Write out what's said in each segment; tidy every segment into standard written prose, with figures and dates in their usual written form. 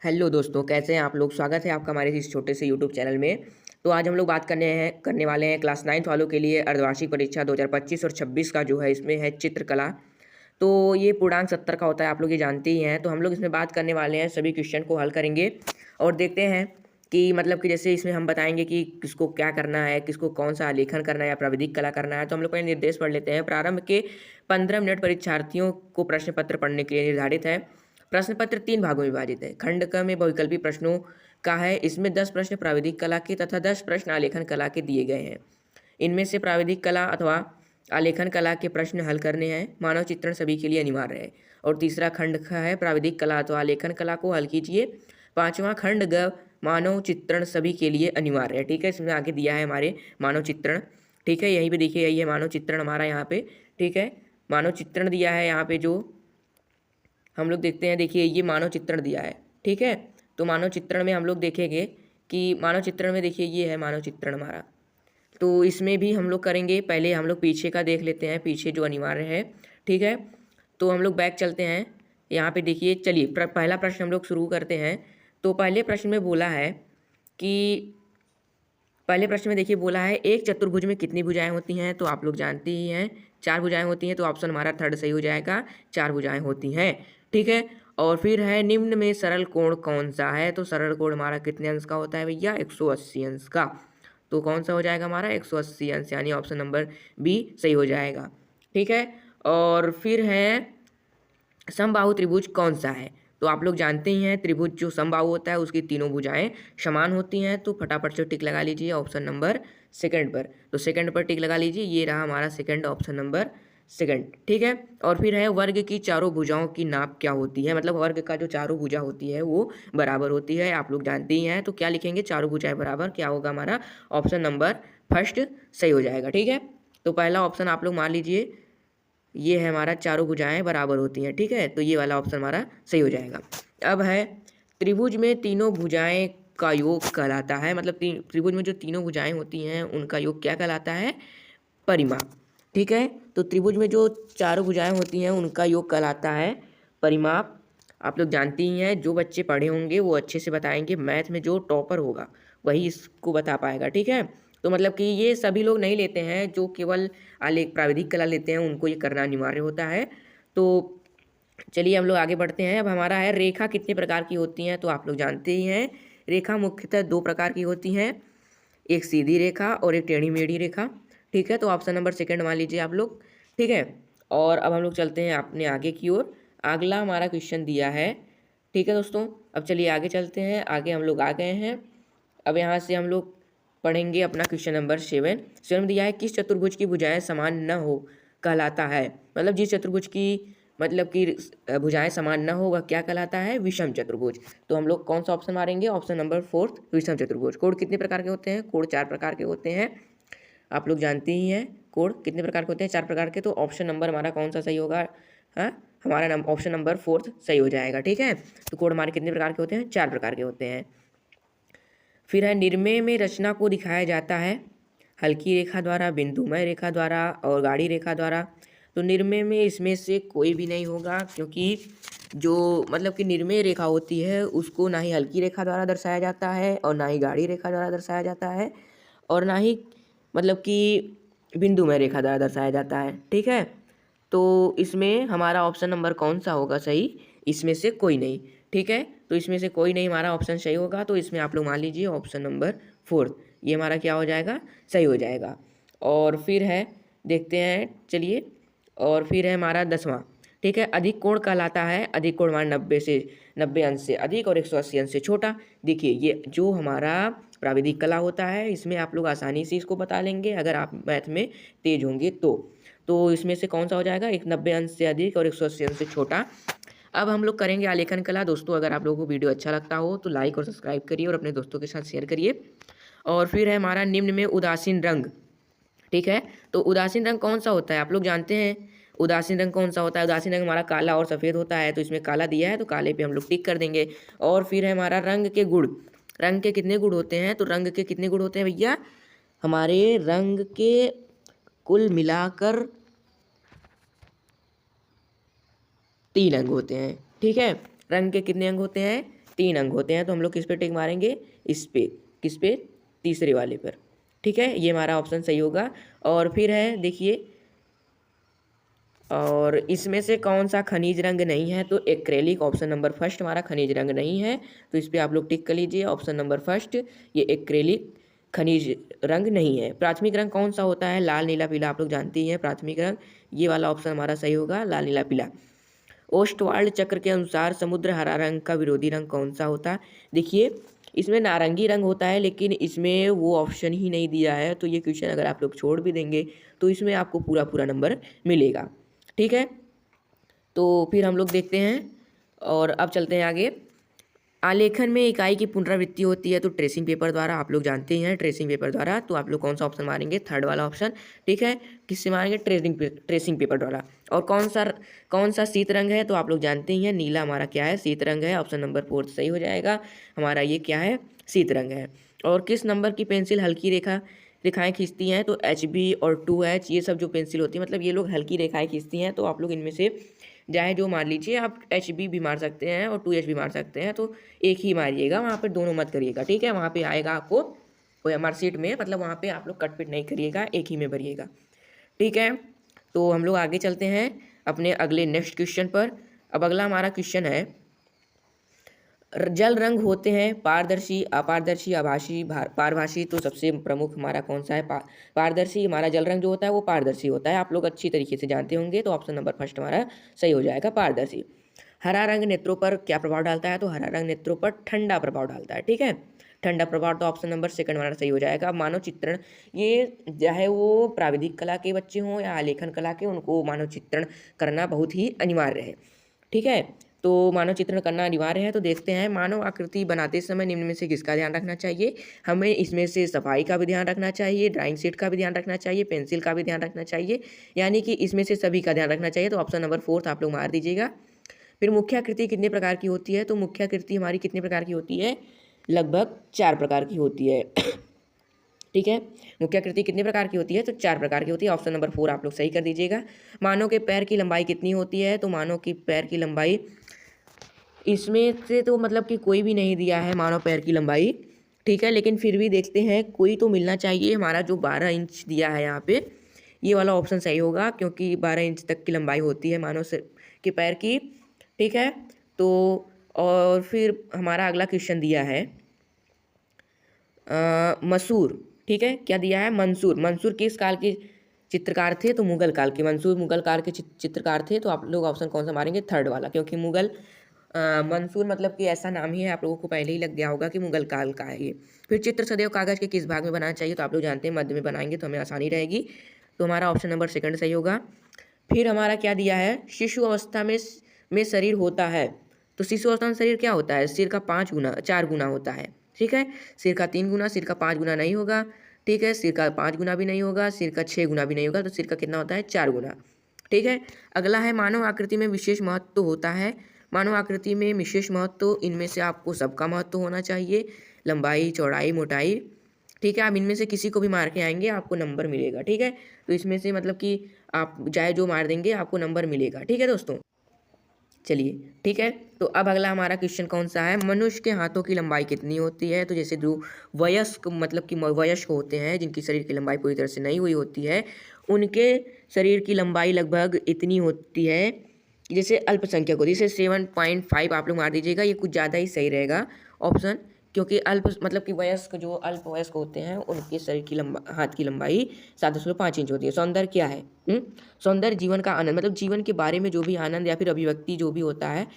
Hello दोस्तों, कैसे हैं आप लोग। स्वागत है आपका हमारे इस छोटे से यूट्यूब चैनल में। तो आज हम लोग बात करने वाले हैं क्लास 9th वालों के लिए अर्धवार्षिक परीक्षा 2025 और 26 का जो है, इसमें है चित्रकला। तो ये पूर्णांक 70 का होता है, आप लोग ये जानते ही हैं। तो हम लोग इसमें बात करने वाले हैं, सभी क्वेश्चन को हल करेंगे और देखते हैं कि मतलब कि जैसे इसमें हम बताएंगे कि किसको क्या करना है, किसको कौन सा आलेखन करना है या प्राविधिक कला करना है। तो हम लोग पहले निर्देश पढ़ लेते हैं। प्रारंभ के 15 मिनट परीक्षार्थियों को प्रश्न पत्र पढ़ने के लिए निर्धारित है। प्रश्न पत्र 3 भागों में विभाजित है। खंड क में बहुविकल्पी प्रश्नों का है। इसमें 10 प्रश्न प्राविधिक कला के तथा 10 प्रश्न आलेखन कला के दिए गए हैं। इनमें से प्राविधिक कला अथवा आलेखन कला के प्रश्न हल करने हैं। मानव चित्रण सभी के लिए अनिवार्य है। और तीसरा खंड ख है, प्राविधिक कला अथवा आलेखन कला को हल कीजिए। पांचवा खंड ग, मानव चित्रण सभी के लिए अनिवार्य है। ठीक है, इसमें आगे दिया है हमारे मानव चित्रण। ठीक है, यहीं पे देखिए, यही है मानव चित्रण हमारा यहाँ पे। ठीक है, मानव चित्रण दिया है यहाँ पे, जो हम लोग देखते हैं। देखिए, ये मानव चित्रण दिया है। ठीक है, तो मानव चित्रण में हम लोग देखेंगे कि मानव चित्रण में देखिए, ये है मानव चित्रण हमारा। तो इसमें भी हम लोग करेंगे। पहले हम लोग पीछे का देख लेते हैं, पीछे जो अनिवार्य है। ठीक है, तो हम लोग बैक चलते हैं। यहाँ पे देखिए, चलिए पहला प्रश्न हम लोग शुरू करते हैं। तो पहले प्रश्न में बोला है कि पहले प्रश्न में देखिए बोला है, एक चतुर्भुज में कितनी भुजाएं होती हैं। तो आप लोग जानते ही हैं, 4 भुजाएं होती हैं। तो ऑप्शन हमारा थर्ड सही हो जाएगा, 4 भुजाएं होती हैं। ठीक है, और फिर है, निम्न में सरल कोण कौन सा है। तो सरल कोण हमारा कितने अंश का होता है भैया, 180 अंश का। तो कौन सा हो जाएगा हमारा, 180 अंश, यानी ऑप्शन नंबर बी सही हो जाएगा। ठीक है, और फिर है, समबाहु त्रिभुज कौन सा है। तो आप लोग जानते ही हैं, त्रिभुज जो समबाहु होता है उसकी तीनों भुजाएं समान होती हैं। तो फटाफट से टिक लगा लीजिए ऑप्शन नंबर सेकंड पर। तो सेकंड पर टिक लगा लीजिए, ये रहा हमारा सेकंड, ऑप्शन नंबर सेकंड। ठीक है, और फिर है, वर्ग की चारों भुजाओं की नाप क्या होती है। मतलब वर्ग का जो चारों भुजा होती है वो बराबर होती है, आप लोग जानते ही हैं। तो क्या लिखेंगे, चारों भुजाएं बराबर, क्या होगा हमारा ऑप्शन नंबर फर्स्ट सही हो जाएगा। ठीक है, तो पहला ऑप्शन आप लोग मान लीजिए, ये है हमारा, चारों भुजाएं बराबर होती हैं। ठीक है, तो ये वाला ऑप्शन हमारा सही हो जाएगा। अब है, त्रिभुज में तीनों भुजाएं का योग कहलाता है। मतलब त्रिभुज में जो तीनों भुजाएं होती हैं उनका योग क्या कहलाता है, परिमाप। ठीक है, तो त्रिभुज में जो चारों भुजाएं होती हैं उनका योग कहलाता है परिमाप। आप लोग जानते ही हैं, जो बच्चे पढ़े होंगे वो अच्छे से बताएंगे। मैथ में जो टॉपर होगा वही इसको बता पाएगा। ठीक है, तो मतलब कि ये सभी लोग नहीं लेते हैं, जो केवल आलेख प्राविधिक कला लेते हैं उनको ये करना अनिवार्य होता है। तो चलिए हम लोग आगे बढ़ते हैं। अब हमारा है, रेखा कितने प्रकार की होती हैं। तो आप लोग जानते ही हैं, रेखा मुख्यतः 2 प्रकार की होती हैं, एक सीधी रेखा और एक टेढ़ी मेढ़ी रेखा। ठीक है, तो ऑप्शन नंबर सेकंड मान लीजिए आप लोग। ठीक है, और अब हम लोग चलते हैं अपने आगे की ओर। अगला हमारा क्वेश्चन दिया है। ठीक है दोस्तों, अब चलिए आगे चलते हैं। आगे हम लोग आ गए हैं। अब यहाँ से हम लोग पढ़ेंगे अपना क्वेश्चन नंबर 7 दिया है, किस चतुर्भुज की भुजाएं समान न हो कहलाता है। मतलब जिस चतुर्भुज की मतलब कि भुजाएं समान न हो वह क्या कहलाता है, विषम चतुर्भुज। तो हम लोग कौन सा ऑप्शन मारेंगे, ऑप्शन नंबर 4 विषम चतुर्भुज। कोण कितने प्रकार के होते हैं, कोण 4 प्रकार के होते हैं। आप लोग जानते ही हैं, कोण कितने प्रकार के होते हैं, 4 प्रकार के। तो ऑप्शन नंबर हमारा कौन सा सही होगा, हाँ हमारा ऑप्शन नंबर 4 सही हो जाएगा। ठीक है, तो कोण हमारे कितने प्रकार के होते हैं, 4 प्रकार के होते हैं। फिर है, निर्मेय में रचना को दिखाया जाता है हल्की रेखा द्वारा, बिंदुमय रेखा द्वारा और गाढ़ी रेखा द्वारा। तो निर्मेय में इसमें से कोई भी नहीं होगा, क्योंकि जो मतलब कि निर्मेय रेखा होती है उसको ना ही हल्की रेखा द्वारा दर्शाया जाता है और ना ही गाढ़ी रेखा द्वारा दर्शाया जाता है और ना ही मतलब कि बिंदुमय रेखा द्वारा दर्शाया जाता है। ठीक है, तो इसमें हमारा ऑप्शन नंबर कौन सा होगा सही, इसमें से कोई नहीं। ठीक है, तो इसमें से कोई नहीं हमारा ऑप्शन सही होगा। तो इसमें आप लोग मान लीजिए ऑप्शन नंबर 4, ये हमारा क्या हो जाएगा, सही हो जाएगा। और फिर है, देखते हैं चलिए, और फिर है हमारा 10वां। ठीक है, अधिक कोण कहलाता है, अधिक कोण हमारा 90 अंश से अधिक और 180 अंश से छोटा। देखिए, ये जो हमारा प्राविधिक कला होता है इसमें आप लोग आसानी से इसको बता लेंगे अगर आप मैथ में तेज होंगे तो इसमें से कौन सा हो जाएगा, एक 90 अंश से अधिक और 180 अंश से छोटा। अब हम लोग करेंगे आलेखन कला। दोस्तों, अगर आप लोगों को वीडियो अच्छा लगता हो तो लाइक और सब्सक्राइब करिए और अपने दोस्तों के साथ शेयर करिए। और फिर है हमारा, निम्न में उदासीन रंग। ठीक है, तो उदासीन रंग कौन सा होता है, आप लोग जानते हैं उदासीन रंग कौन सा होता है। उदासीन रंग हमारा काला और सफ़ेद होता है। तो इसमें काला दिया है तो काले पे हम लोग टिक कर देंगे। और फिर है हमारा, रंग के गुण। रंग के कितने गुण होते हैं, तो रंग के कितने गुण होते हैं भैया, हमारे रंग के कुल मिलाकर 3 अंग होते हैं। ठीक है, रंग के कितने अंग होते हैं, 3 अंग होते हैं। तो हम लोग किस पे टिक मारेंगे, इस पे, किस पे, तीसरे वाले पर। ठीक है, ये हमारा ऑप्शन सही होगा। और फिर है देखिए, और इसमें से कौन सा खनिज रंग नहीं है, तो एक्रेलिक, ऑप्शन नंबर फर्स्ट हमारा खनिज रंग नहीं है। तो इस पर आप लोग टिक कर लीजिए, ऑप्शन नंबर फर्स्ट, ये एक्रेलिक खनिज रंग नहीं है। प्राथमिक रंग कौन सा होता है, लाल नीला पीला, आप लोग जानते ही हैं प्राथमिक रंग, ये वाला ऑप्शन हमारा सही होगा, लाल नीला पीला। ओस्टवाल्ड चक्र के अनुसार समुद्र हरा रंग का विरोधी रंग कौन सा होता है। देखिए, इसमें नारंगी रंग होता है, लेकिन इसमें वो ऑप्शन ही नहीं दिया है। तो ये क्वेश्चन अगर आप लोग छोड़ भी देंगे तो इसमें आपको पूरा पूरा नंबर मिलेगा। ठीक है, तो फिर हम लोग देखते हैं और अब चलते हैं आगे। आलेखन में इकाई की पुनरावृत्ति होती है तो ट्रेसिंग पेपर द्वारा, आप लोग जानते ही हैं ट्रेसिंग पेपर द्वारा। तो आप लोग कौन सा ऑप्शन मारेंगे, थर्ड वाला ऑप्शन। ठीक है, किससे मारेंगे, ट्रेसिंग पेपर द्वारा। और कौन सा शीत रंग है, तो आप लोग जानते ही हैं नीला हमारा क्या है, शीत रंग है। ऑप्शन नंबर 4 सही हो जाएगा हमारा, ये क्या है, शीत रंग है। और किस नंबर की पेंसिल हल्की रेखाएं खींचती हैं, तो HB और 2H, ये सब जो पेंसिल होती है, मतलब ये लोग हल्की रेखाएं खींचती हैं। तो आप लोग इनमें से चाहे जो मार लीजिए, आप HB भी मार सकते हैं और 2H भी मार सकते हैं। तो एक ही मारिएगा, वहाँ पर दोनों मत करिएगा। ठीक है, वहाँ पे आएगा आपको मार्कशीट में, मतलब वहाँ पे आप लोग कटपिट नहीं करिएगा, एक ही में भरिएगा। ठीक है, तो हम लोग आगे चलते हैं अपने अगले नेक्स्ट क्वेश्चन पर। अब अगला हमारा क्वेश्चन है, जल रंग होते हैं पारदर्शी, अपारदर्शी, आभासी, पारभासी। तो सबसे प्रमुख हमारा कौन सा है, पारदर्शी। हमारा जल रंग जो होता है वो पारदर्शी होता है, आप लोग अच्छी तरीके से जानते होंगे। तो ऑप्शन नंबर फर्स्ट हमारा सही हो जाएगा, पारदर्शी। हरा रंग नेत्रों पर क्या प्रभाव डालता है, तो हरा रंग नेत्रों पर ठंडा प्रभाव डालता है। ठीक है, ठंडा प्रभाव, तो ऑप्शन नंबर सेकंड हमारा सही हो जाएगा। मानव चित्रण, ये चाहे वो प्राविधिक कला के बच्चे हों या आलेखन कला के, उनको मानव चित्रण करना बहुत ही अनिवार्य है। ठीक है, तो मानव चित्रण करना अनिवार्य है। तो देखते हैं, मानव आकृति बनाते समय निम्न में से किसका ध्यान रखना चाहिए। हमें इसमें से सफाई का भी ध्यान रखना चाहिए, ड्राइंग शीट का भी ध्यान रखना चाहिए, पेंसिल का भी ध्यान रखना चाहिए, यानी कि इसमें से सभी का ध्यान रखना चाहिए। तो ऑप्शन नंबर 4 आप लोग मार दीजिएगा। फिर मुख्याकृति कितने प्रकार की होती है, तो मुख्याकृति हमारी कितने प्रकार की होती है, लगभग 4 प्रकार की होती है। ठीक है, मुख्याकृति कितने प्रकार की होती है, तो 4 प्रकार की होती है। ऑप्शन नंबर 4 आप लोग सही कर दीजिएगा। मानव के पैर की लंबाई कितनी होती है, तो मानव की पैर की लंबाई, इसमें से तो मतलब कि कोई भी नहीं दिया है मानव पैर की लंबाई। ठीक है, लेकिन फिर भी देखते हैं, कोई तो मिलना चाहिए। हमारा जो 12 इंच दिया है यहाँ पे, ये वाला ऑप्शन सही होगा, क्योंकि 12 इंच तक की लंबाई होती है मानव से के पैर की। ठीक है, तो और फिर हमारा अगला क्वेश्चन दिया है मसूर। ठीक है, क्या दिया है, मंसूर। मंसूर किस काल के चित्रकार थे, तो मुगल काल के। मंसूर मुगल काल के चित्रकार थे। तो आप लोग ऑप्शन कौन सा मारेंगे, थर्ड वाला, क्योंकि मुगल मंसूर मतलब कि ऐसा नाम ही है, आप लोगों को पहले ही लग गया होगा कि मुगल काल का है ये। फिर चित्र सदैव कागज के किस भाग में बनाना चाहिए, तो आप लोग जानते हैं मध्य में बनाएंगे तो हमें आसानी रहेगी। तो हमारा ऑप्शन नंबर सेकंड सही होगा। फिर हमारा क्या दिया है, शिशु अवस्था में शरीर होता है। तो शिशु अवस्था में शरीर क्या होता है, सिर का 4 गुना होता है। ठीक है, सिर का 3 गुना, सिर का 5 गुना नहीं होगा। ठीक है, सिर का 5 गुना भी नहीं होगा, सिर का 6 गुना भी नहीं होगा। तो सिर का कितना होता है, 4 गुना। ठीक है, अगला है मानव आकृति में विशेष महत्व होता है। मानव आकृति में विशेष महत्व, इनमें से आपको सबका महत्व होना चाहिए, लंबाई, चौड़ाई, मोटाई। ठीक है, आप इनमें से किसी को भी मार के आएंगे आपको नंबर मिलेगा। ठीक है, तो इसमें से मतलब कि आप चाहे जो मार देंगे आपको नंबर मिलेगा। ठीक है दोस्तों, चलिए ठीक है। तो अब अगला हमारा क्वेश्चन कौन सा है, मनुष्य के हाथों की लंबाई कितनी होती है। तो जैसे जो वयस्क मतलब कि वयस्क होते हैं, जिनकी शरीर की लंबाई पूरी तरह से नहीं हुई होती है, उनके शरीर की लंबाई लगभग इतनी होती है जैसे अल्पसंख्यक होती है। जैसे 7.5 आप लोग मार दीजिएगा, ये कुछ ज़्यादा ही सही रहेगा ऑप्शन, क्योंकि अल्प मतलब कि वयस्क जो अल्प वयस्क होते हैं उनके शरीर की हाथ की लंबाई 7.5 इंच होती है। सौंदर्य क्या है, सौंदर्य जीवन का आनंद, मतलब जीवन के बारे में जो भी आनंद या फिर अभिव्यक्ति जो भी होता है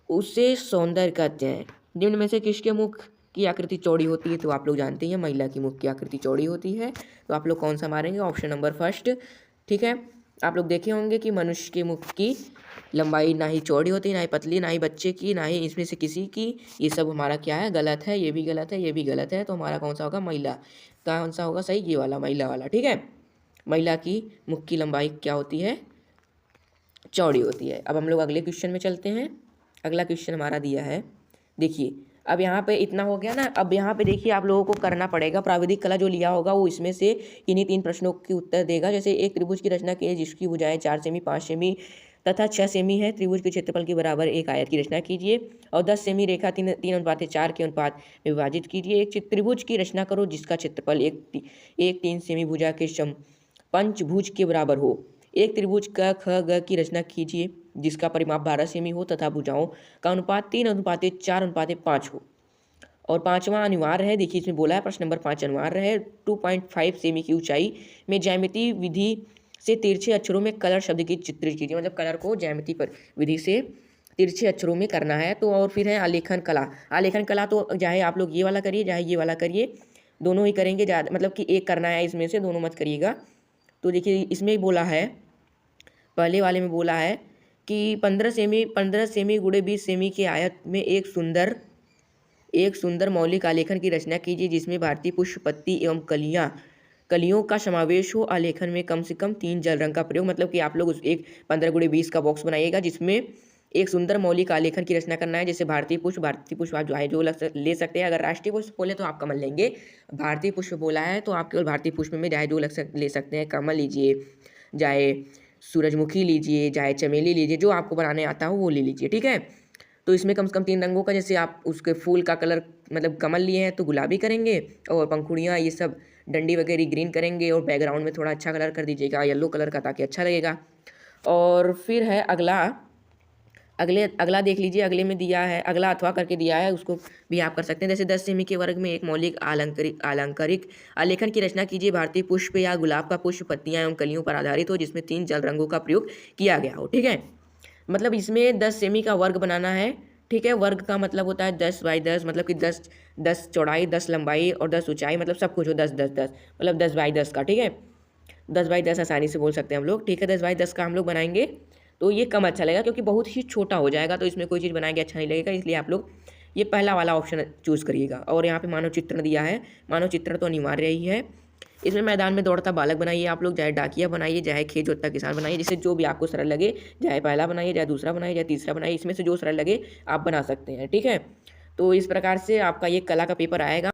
उसे सौंदर्य कहते हैं। निम्न में से किसके मुख की आकृति चौड़ी होती है, तो आप लोग जानते हैं महिला की मुख की आकृति चौड़ी होती है। तो आप लोग कौन सा मारेंगे, ऑप्शन नंबर फर्स्ट। ठीक है, आप लोग देखे होंगे कि मनुष्य के मुख की लंबाई ना ही चौड़ी होती, ना ही पतली, ना ही बच्चे की, ना ही इसमें से किसी की। ये सब हमारा क्या है, गलत है, ये भी गलत है, ये भी गलत है। तो हमारा कौन सा होगा, महिला। कौन सा होगा सही, ये वाला, महिला वाला। ठीक है, महिला की मुख की लंबाई क्या होती है, चौड़ी होती है। अब हम लोग अगले क्वेश्चन में चलते हैं। अगला क्वेश्चन हमारा दिया है, देखिए अब यहाँ पे इतना हो गया ना। अब यहाँ पे देखिए आप लोगों को करना पड़ेगा, प्राविधिक कला जो लिया होगा वो इसमें से इन्हीं 3 प्रश्नों के उत्तर देगा। जैसे एक त्रिभुज की रचना की है जिसकी भुजाएं 4 सेमी, 5 सेमी तथा 6 सेमी है। त्रिभुज के क्षेत्रफल के बराबर एक आयत की रचना कीजिए और 10 सेमी रेखा 3:4 के अनुपात में विभाजित कीजिए। एक त्रिभुज की रचना करो जिसका क्षेत्रफल एक 3 सेमी भुजा के पंचभुज के बराबर हो। एक त्रिभुज का ख ग की रचना कीजिए जिसका परिमाप 12 सेमी हो तथा भुजाओं का अनुपात 3:4:5 हो। और पांचवा अनिवार्य है, देखिए इसमें बोला है प्रश्न नंबर 5 अनिवार्य है। 2.5 सेमी की ऊंचाई में ज्यामिति विधि से तिरछे अक्षरों में कलर शब्द की चित्रित कीजिए। मतलब कलर को ज्यामिति पर विधि से तिरछे अक्षरों में करना है। तो और फिर है आलेखन कला। आलेखन कला तो चाहे आप लोग ये वाला करिए चाहे ये वाला करिए, दोनों ही करेंगे, मतलब कि एक करना है इसमें से, दोनों मत करिएगा। तो देखिए इसमें बोला है, पहले वाले में बोला है कि 15 सेमी गुणे 20 सेमी के आयत में एक सुंदर मौलिक आलेखन की रचना कीजिए जिसमें भारतीय पुष्प, पत्ती एवं कलियों का समावेश हो। आलेखन में कम से कम 3 जल रंग का प्रयोग, मतलब कि आप लोग उस एक 15x20 का बॉक्स बनाइएगा जिसमें एक सुंदर मौलिक आलेखन की रचना करना है। जैसे भारतीय पुष्प आप जो ले सकते हैं। अगर राष्ट्रीय पुष्प बोले तो आप कमल लेंगे, भारतीय पुष्प बोला है तो आप केवल भारतीय पुष्प में चाहे जो ले सकते हैं। कमल लीजिए, चाहे सूरजमुखी लीजिए, चाहे चमेली लीजिए, जो आपको बनाने आता हो वो ले लीजिए, ठीक है। तो इसमें कम से कम 3 रंगों का, जैसे आप उसके फूल का कलर मतलब कमल लिए हैं तो गुलाबी करेंगे और पंखुड़ियाँ ये सब डंडी वगैरह ग्रीन करेंगे और बैकग्राउंड में थोड़ा अच्छा कलर कर दीजिएगा येलो कलर का, ताकि अच्छा लगेगा। और फिर है अगला देख लीजिए, अगले में दिया है अगला अथवा करके दिया है, उसको भी आप कर सकते हैं। जैसे 10 सेमी के वर्ग में एक मौलिक आलंकारिक आलेखन की रचना कीजिए। भारतीय पुष्प या गुलाब का पुष्प पत्तियां एवं कलियों पर आधारित हो जिसमें 3 जल रंगों का प्रयोग किया गया हो, ठीक है। मतलब इसमें 10 सेमी का वर्ग बनाना है, ठीक है। वर्ग का मतलब होता है 10x10, मतलब कि 10 चौड़ाई, 10 लंबाई और 10 ऊंचाई, मतलब सब कुछ हो 10 मतलब 10x10 का, ठीक है। 10x10 आसानी से बोल सकते हैं हम लोग, ठीक है। 10x10 का हम लोग बनाएंगे तो ये कम अच्छा लगेगा क्योंकि बहुत ही छोटा हो जाएगा, तो इसमें कोई चीज़ बनाएंगे अच्छा नहीं लगेगा, इसलिए आप लोग ये पहला वाला ऑप्शन चूज़ करिएगा। और यहाँ पे मानव चित्रण दिया है, मानव चित्रण तो अनिवार्य ही है। इसमें मैदान में दौड़ता बालक बनाइए आप लोग, चाहे डाकिया बनाइए, चाहे खेत जोतता किसान बनाइए, जिससे जो भी आपको सरल लगे, चाहे पहला बनाइए, चाहे दूसरा बनाइए, चाहे तीसरा बनाइए, इसमें से जो सरल लगे आप बना सकते हैं, ठीक है। तो इस प्रकार से आपका ये कला का पेपर आएगा।